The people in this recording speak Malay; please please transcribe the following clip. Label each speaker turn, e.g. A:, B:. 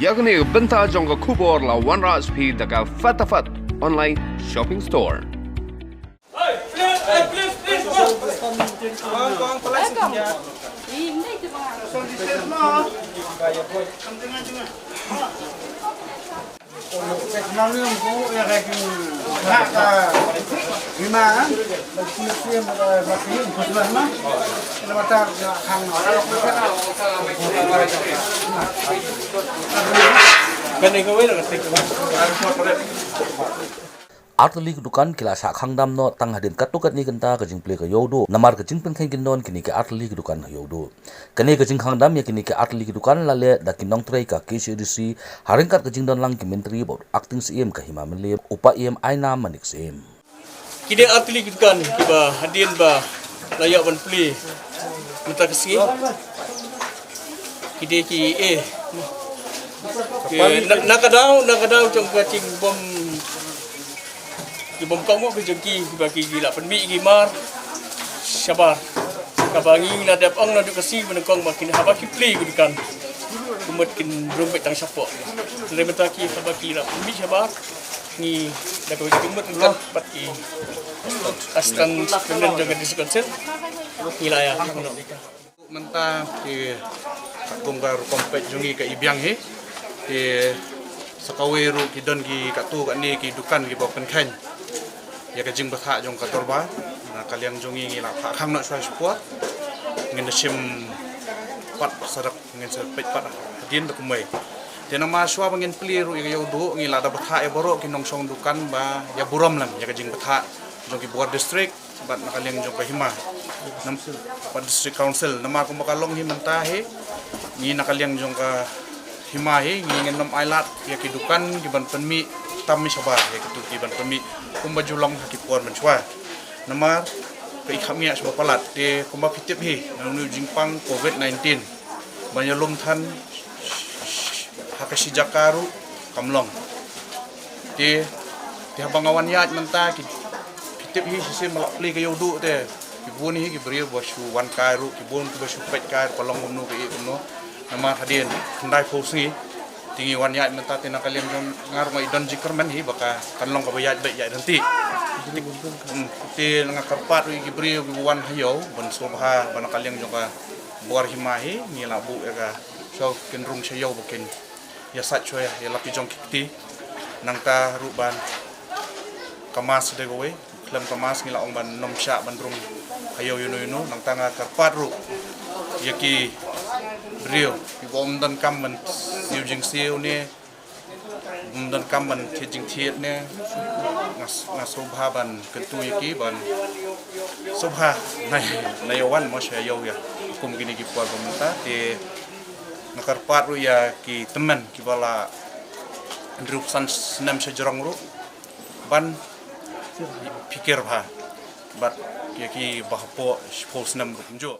A: yakni benta jongga kubor la OneRaj P daga fatafat online shopping store.
B: Sebenarnya aku ya kayak nak lima kan, musim masih bulan mah, kita baca hang kan ini kau ini ketik
C: Artalik dukan kila sak khangdam no tang hadin katukat ni kenta kajing play ka yodo namar kajing pen khain ginon kini ka artalik dukan yodo kani kajing khangdam ya kini ka artalik dukan lale da kinong trai ka KCDC haringkat kajing don lang ki menteri about acting CM ka hima menle upa em aina manik CM
D: kide artalik dukan kiba hadin ba layak ban play muta kasi kide ki nakadaw jong kajing bom di bom kamu ke jengki bagi gila penmi gimar sabar kabangi na dap ang na dukasi menengkong makin habaki play gudikan kumut kin rumpet tang sapo terima taki habaki la penmi sabar ni dak ko kumut kan baki astan kemudian jaga di konser wilayah
E: mentah di bongkar kompet jungi ke ibyang he di sakaweru kidon ki katu kani ki dukan ki bopen khan ya kajing batha jong katorba na kaliang jongi ngila pha khang no swai support ngin sim pat sarak ngin sepet pat hadin da kumai tena ma swa bangin pliru ya yodo ngila da batha e borok kinong song dukan ba ya buram lam ya kajing batha jong ki buat district bat na kaliang jong ka hima nam pat district council nama ko makalong himanta he ni na kaliang jong ka hima he ngin nom ailat ya kidukan giban penmi tammi sabar ya kitu giban penmi kumba julong hakipon menchwa namar ke ikhamia sebab palat de kumba pitip hi nanu jingpang COVID-19 banyalum than hakashi jakaru kamlong de habangawan yat menta ki pitip hi sisi malapli ke yodu te kibuni hi kibri basu wan karu kibun basu pet kar kolong umnu ke umnu namar hadin kendai posngi tinggi wan yat menta tina kalian ngar mai don jikerman hi baka kanlong ka bayat baik ya nanti ti ngakarpat wi gibri wan hayo bon sobha ban kalian joka buar himahi ni labu ya so kenrung sayo bukin ya sat choya ya lapi jong kiti nangta ruban kamas de gowe klam kamas ngila ong ban nom sya ban rung hayo yuno nangta ngakarpat ru yaki brio ibom dan kamman using siu ni dan kamman kijing thiet ne sobha ban ketu yaki ban sobha nayawan mo sya yo ya kum gini ki puar pemerintah di nakarpat ru ya ki teman ki bala ndrupsan senam sejorong ru ban pikir bha bat ki bahpo senam ru jo